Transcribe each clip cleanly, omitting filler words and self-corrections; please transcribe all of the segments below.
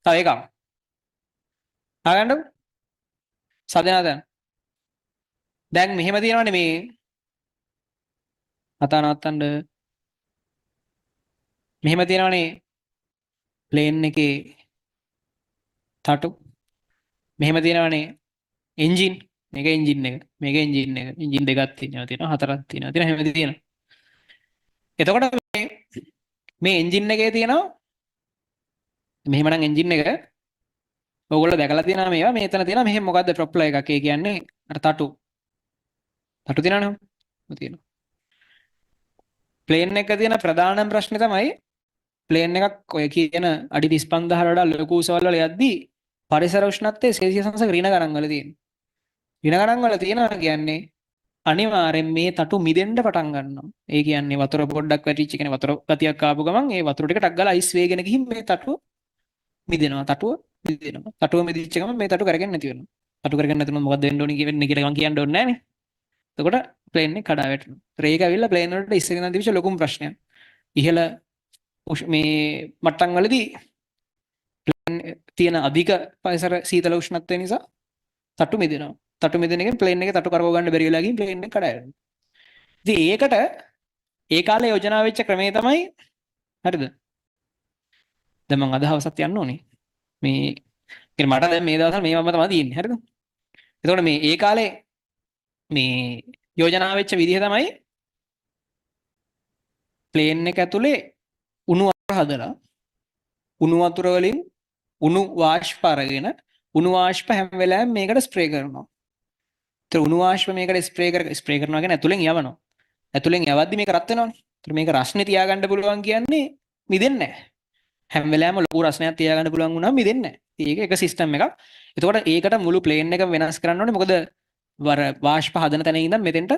තව එකක්. අහගන්නකො. සදනාදන්. දැන් මෙහෙම තියෙනවනේ මේ කතා නවත්තන්න. මෙහෙම තියෙනවනේ ප්ලේන් එකේ තටු. මෙහෙම තියෙනවනේ එන්ජින්. මේක එන්ජින් එක. මේක එන්ජින් එක. එන්ජින් දෙකක් තියෙනවා හතරක් තියෙනවා හැම තියෙනවා. එතකොට මේ එන්ජින් එකේ තියෙනවා මෙහෙමනම් එන්ජින් එක ඕගොල්ලෝ දැකලා තියෙනවා මේවා මෙතන තියෙනවා මෙහෙම මොකද්ද ප්‍රොප්ලර් එකක් ඒ කියන්නේ අර තටු තියෙනවනේ තියෙනවා ප්ලේන් එක තියෙන ප්‍රධානම ප්‍රශ්නේ තමයි ප්ලේන් එකක් ඔය කියන අඩි 35000 වඩා ලොකු උසවල් වල යද්දී පරිසර උෂ්ණත්වයේ සෙල්සියස් අංශක ඍණ ගණන් වල තියෙනවා ඍණ ගණන් වල තියෙනවා කියන්නේ අනිවාර්යෙන් මේ තටු මිදෙන්න පටන් ගන්නවා. ඒ කියන්නේ වතුර පොඩ්ඩක් වැටිච්ච කියන්නේ වතුර ගතියක් ආපු ගමන් ඒ වතුර ටික ටක් ගාලා අයිස් වේගෙන ගිහින් මේ තටුව මිදෙනවා. තටුව මිදිච්ච ගමන් මේ තටු කරගෙන නැති වෙනවා. තටු කරගෙන නැති වුණොත් මොකද වෙන්න ඕනි කියන්නේ කියලා මම කියන්න ඕනේ නැහනේ. එතකොට ප්ලේන් එක කඩා වැටෙනවා. ඒක ඇවිල්ලා ප්ලේන් වලට ඉස්සරහින් තිබිච්ච ලොකුම ප්‍රශ්නයක්. ඉහළ මේ මට්ටම් වලදී තියෙන අධික පරිසර සීතල උෂ්ණත්වය නිසා තටු මිදෙනවා. තටු මිදෙන එකෙන් ප්ලේන් එකේ තටු කරව ගන්න බැරි වෙලා ගිහින් ප්ලේන් එක කඩා වැටෙනවා. ඉතින් ඒකට ඒ කාලේ යෝජනා වෙච්ච ක්‍රමය තමයි හරිද? දැන් මම අද හවසත් යන්න ඕනේ. මේ කියන්නේ මට දැන් මේ දවස්වල මේවම තමයි තියෙන්නේ. හරිද? එතකොට මේ ඒ කාලේ මේ යෝජනා වෙච්ච විදිහ තමයි ප්ලේන් එක ඇතුලේ උණු වතුර හදලා උණු වතුර වලින් උණු වාෂ්ප අරගෙන උණු වාෂ්ප හැම වෙලාවෙම මේකට ස්ප්‍රේ කරනවා. ඒතර උණු වාෂ්ප මේකට ස්ප්‍රේ කරනවා කියන්නේ ඇතුලෙන් යවනවා. ඇතුලෙන් යවද්දි මේක රත් වෙනවනේ. ඒතර මේක රස්නේ තියාගන්න පුළුවන් කියන්නේ මිදෙන්නේ නැහැ. හැම වෙලාවෙම ලොකු රස්නයක් තියාගන්න පුළුවන් වුණාම මිදෙන්නේ නැහැ. ඒක එක සිස්ටම් එකක්. එතකොට ඒකට මුළු ප්ලේන් එක වෙනස් කරන්න ඕනේ. මොකද වර වාෂ්ප හදන තැන ඉඳන් මෙතෙන්ට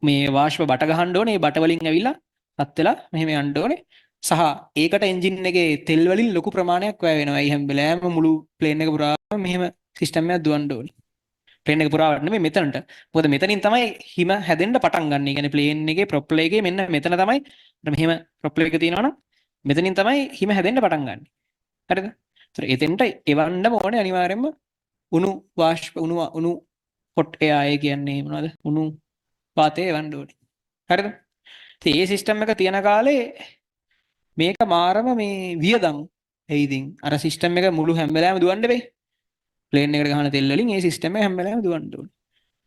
මේ වාෂ්ප බට ගහන්න ඕනේ. ඒ බට වලින් ඇවිල්ලා රත් වෙලා මෙහෙම යන්න ඕනේ. සහ ඒකට එන්ජින් එකේ තෙල් වලින් ලොකු ප්‍රමාණයක් වැය වෙනවා. ඒ හැම වෙලාවෙම මුළු ප්ලේන් එක පුරාම මෙහෙම සිස්ටම් එකක් දුවන්න ඕනේ. ප්ලේන් එක පුරාවට නෙමෙයි මෙතනට. මොකද මෙතනින් තමයි හිම හැදෙන්න පටන් ගන්න. ඒ කියන්නේ ප්ලේන් එකේ ප්‍රොප්ලර් එකේ මෙන්න මෙතන තමයි මෙහෙම ප්‍රොප්ලර් එක තියෙනවනම් මෙතනින් තමයි හිම හැදෙන්න පටන් ගන්න. හරිද? ඒතර එතෙන්ට එවන්නම ඕනේ අනිවාර්යයෙන්ම උණු වාෂ්ප උණු හොට් එයා ඒ කියන්නේ මොනවද? උණු වාතය එවන්න ඕනේ. හරිද? ඉතින් මේ සිස්ටම් එක තියෙන කාලේ මේක මාරම මේ වියදම්. ඒ ඉතින් අර සිස්ටම් එක මුළු හැම වෙලාවෙම දුවන්න බෑ. ප්ලේන් එකට ගහන තෙල් වලින් මේ සිස්ටම් එක හැම වෙලාවෙම දුවන්න ඕනේ.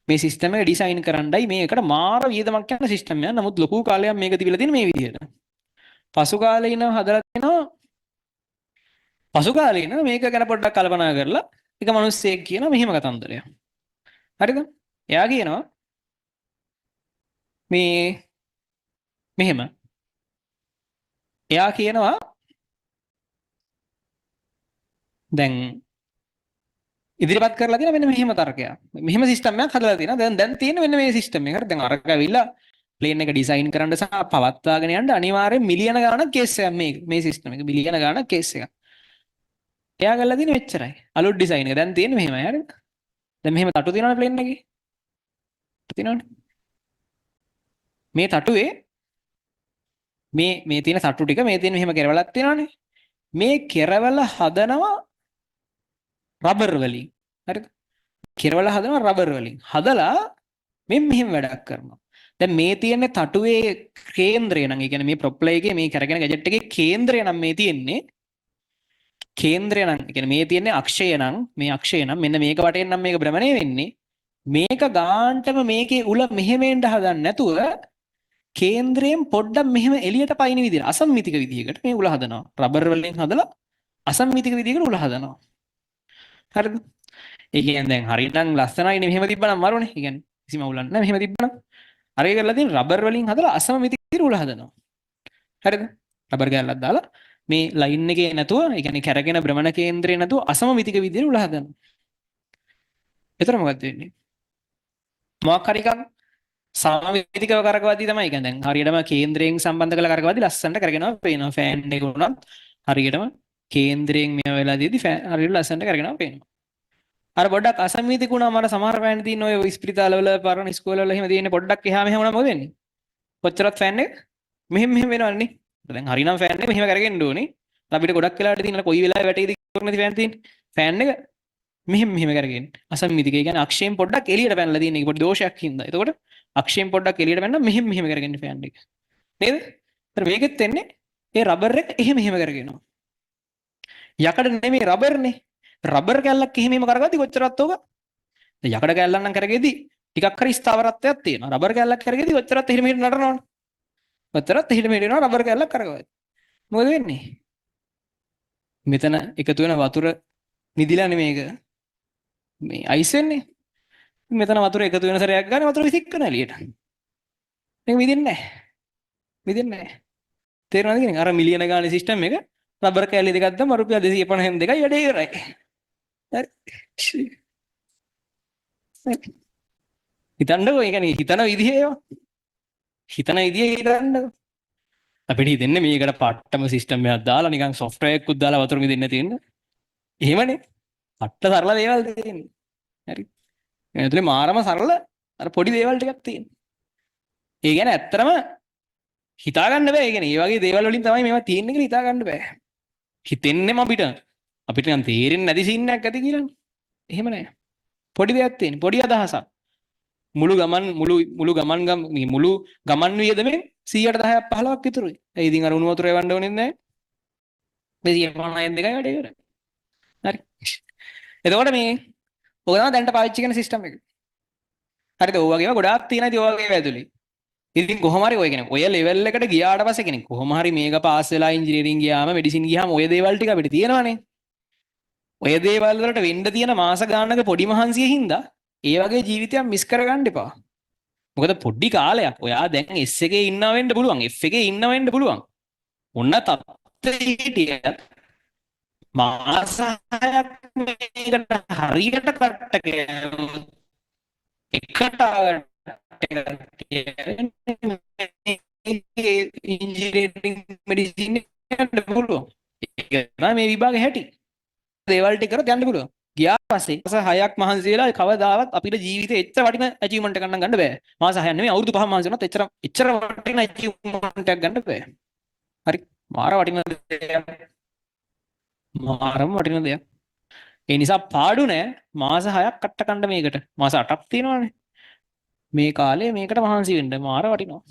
මේ සිස්ටම් එක ඩිසයින් කරන්නයි මේකට මාර වියදමක් යන සිස්ටම් එකක්. නමුත් ලොකු කාලයක් මේක තිබිලා තියෙන මේ විදිහට. පසු කාලේ ඉඳන් හදලා තියෙනවා. පසු කාලේ ඉඳන් මේක ගැන පොඩ්ඩක් කල්පනා කරලා එක මිනිස්සෙක් කියන මෙහෙම කතන්දරයක්. හරිද? එයා කියනවා මේ මෙහෙම. එයා කියනවා දැන් ඉදිරිපත් කරලා තියෙන මෙන්න මෙහෙම තර්කයක්. මෙහෙම සිස්ටම් එකක් හදලා තියෙනවා. දැන් තියෙන මෙන්න මේ සිස්ටම් එක. හරි දැන් අරක ඇවිල්ලා ප්ලේන් එක ඩිසයින් කරන්න සහ පවත්වාගෙන යන්න අනිවාර්යෙන් මිලියන ගාණක් කේස් එකක් මේ සිස්ටම් එක. මිලියන ගාණක් කේස් එකක්. එයා කරලා තියෙන්නේ මෙච්චරයි. අලුත් ඩිසයින් එක. දැන් තියෙන්නේ මෙහෙමයි. හරිද? දැන් මෙහෙම තටු තියෙනවනේ ප්ලේන් එකේ. තියෙනවනේ. මේ තටුවේ මේ තියෙන තටු ටික මේ තියෙන මෙහෙම කෙරවලක් තියෙනවනේ. මේ කෙරවල හදනවා රබර් වලින්. හරිද? කෙරවල හදනවා රබර් වලින්. හදලා මෙහෙම වැඩක් කරනවා. දැන් මේ තියෙන තටුවේ කේන්ද්‍රය නම් ඒ කියන්නේ මේ ප්‍රොප්ලර් එකේ මේ කරගෙන ගැජට් එකේ කේන්ද්‍රය නම් මේ තියෙන්නේ කේන්ද්‍රය නම් ඒ කියන්නේ මේ තියෙන්නේ අක්ෂය නම් මේ අක්ෂය නම් මෙන්න මේක වටේන් නම් මේක භ්‍රමණය වෙන්නේ මේක ගාන්ටම මේකේ උල මෙහෙම එන්න හදන්න නැතුව කේන්ද්‍රයෙන් පොඩ්ඩක් මෙහෙම එළියට පයින් විදිහට අසම්මිතික විදිහකට මේ උල හදනවා රබර් වලින් හදලා අසම්මිතික විදිහකට උල හදනවා හරිද ඒ කියන්නේ දැන් හරියටම ලස්සනයිනේ මෙහෙම තිබ්බනම් මරුනේ ඒ කියන්නේ කිසිම උලක් නැහැ මෙහෙම තිබ්බනම් අර ඒ කරලා තියෙන රබර් වලින් හදලා අසමමිතික විදිහට උල හදනවා හරිද රබර් ගෑල්ලක් දාලා මේ ලයින් එකේ නැතුව ඒ කියන්නේ කැරගෙන භ්‍රමණ කේන්ද්‍රේ නැතුව අසමමිතික විදිහට උල හදනවා එතන මොකද වෙන්නේ මොකක් හරි එකක් සමමිතිකව කරකවද්දී තමයි කියන්නේ දැන් හරියටම කේන්ද්‍රයෙන් සම්බන්ධ කරලා කරකවද්දී ලස්සනට කරගෙනවා පේනවා ෆෑන් එක උනත් හරියටම කේන්ද්‍රයෙන් මේ වෙලාවේදී හරියට ලස්සනට කරගෙනවා පේනවා අර පොඩ්ඩක් අසමමිතික වුණාම අර සමහර ෆෑන් තියෙන ඔය ස්පිරිතාලවල පරණ ඉස්කෝලවල එහෙම තියෙන පොඩ්ඩක් එහා මෙහා වුණා මොකද වෙන්නේ කොච්චරත් ෆෑන් එක මෙහෙම වෙනවන්නේ දැන් හරිනම් ෆෑන් එක මෙහෙම කරගෙන ඕනේ අපිට ගොඩක් වෙලාවට තියෙන කොයි වෙලාවෙ වැටේද කරන්නේ ෆෑන් තියෙන්නේ. ෆෑන් එක මෙහෙම කරගෙන අසම්මිතික. ඒ කියන්නේ අක්ෂයෙන් පොඩ්ඩක් එළියට පැනලා තියෙන එක පොඩි දෝෂයක් හින්දා. එතකොට අක්ෂයෙන් පොඩ්ඩක් එළියට පැනලා මෙහෙම කරගෙන ෆෑන් එක. නේද? ඒතර මේකෙත් වෙන්නේ ඒ රබර් එක එහෙම කරගෙනවා. යකඩ නෙමෙයි රබර්නේ. රබර් කැල්ලක් එහෙම කරගද්දි කොච්චරවත් ඕක. යකඩ කැල්ලක් නම් කරගෙදි ටිකක් හරි ස්ථාවරත්වයක් තියෙනවා. රබර් කැල්ලක් කරගෙදි කොච්චරවත් එහෙම නටනවනේ. කොච්චරවත් එහෙම යනවා රබර් කැල්ලක් කරගවයි. මොකද වෙන්නේ? මෙතන එකතු වෙන වතුර නිදිලානේ මේක. මේ අයිස් වෙන්නේ. මෙතන වතුර එකතු වෙන සැරයක් ගන්න වතුර විසික් කරන එළියට. මේක විදින්නේ නැහැ. විදින්නේ නැහැ. තේරෙනවද කියන්නේ? අර මිලියන ගානේ සිස්ටම් එක රබර් කැලි දෙකක් දැම්ම රුපියල් 252යි වැඩේ ඉවරයි. හරි. හිතන්නකෝ ඒ කියන්නේ හිතන විදිහේ ඒවා. හිතන විදිහේ හිතන්නකෝ. අපිට හිතෙන්නේ මේකට පට්ටම සිස්ටම් එකක් දාලා නිකන් software එකකුත් දාලා වතුර මිදෙන්න තියෙන. එහෙමනේ. පට්ට සරල දේවල් තියෙන්නේ. හරි. එතන මාරම සරල අර පොඩි දේවල් ටිකක් තියෙනවා. ඒ කියන්නේ ඇත්තටම හිතා ගන්න බෑ. ඒ කියන්නේ මේ වගේ දේවල් වලින් තමයි මේවා තියෙන්නේ කියලා හිතා ගන්න බෑ. හිතෙන්නෙම අපිට නිකන් තේරෙන්නේ නැති සීන් එකක් ඇති කියලානේ. එහෙම නෑ. පොඩි දෙයක් තියෙන්නේ. පොඩි අදහසක්. මුළු ගමන් වියදමෙන් 100ට 10ක් 15ක් විතරයි. ඒ ඉතින් අර උණු වතුර එවන්න ඕනෙත් නෑ. 250න් දෙකයි වැඩේ කරන්නේ. හරි. එතකොට මේ ඔය තමයි දැන්ට පාවිච්චි කරන සිස්ටම් එක. හරිද? ඔය වගේම ගොඩාක් තියෙනවා ඉතින් ඔය වගේ ඇතුලේ. ඉතින් කොහොම හරි ඔය කියන්නේ ඔය ලෙවල් එකට ගියාට පස්සේ කෙනෙක් කොහොම හරි මේක පාස් වෙලා ඉන්ජිනියරින් ගියාම මෙඩිසින් ගියාම ඔය දේවල් ටික අපිට තියෙනවානේ. ඔය දේවල් වලට වෙන්න තියෙන මාස ගානක පොඩි මහන්සිය හින්දා ඒ වගේ ජීවිතයක් මිස් කරගන්න එපා. මොකද පොඩි කාලයක් ඔයා දැන් S එකේ ඉන්නව වෙන්න පුළුවන් F එකේ ඉන්නව වෙන්න පුළුවන්. ඔන්න තත්ත්වයේ හිටියත් මාස 6ක් මේකට හරියට කට්ට කෑවොත් එකට ඉන්ජිනියරින් මෙඩිසින් යන්න පුළුවන්. ඒක තමයි මේ විභාගේ හැටි. දේවල් ටික කරලා යන්න පුළුවන්. ගියාට පස්සේ මාස 6ක් මහන්සි වෙලා කවදාවත් අපිට ජීවිතේ එච්චර වටින අචීව්මන්ට් එකක් ගන්න බෑ. මාස 6ක් නෙමෙයි අවුරුදු 5ක් මහන්සි වුණත් එච්චර වටින අචීව්මන්ට් එකක් ගන්න බෑ. හරි. මාර වටින දෙයක්. මාරම වටින දෙයක්. ඒ නිසා පාඩු නෑ මාස 6ක් කට්ට කන්න මේකට. මාස 8ක් තියෙනවානේ. මේ කාලේ මේකට මහන්සි වෙන්න මාර වටිනවා.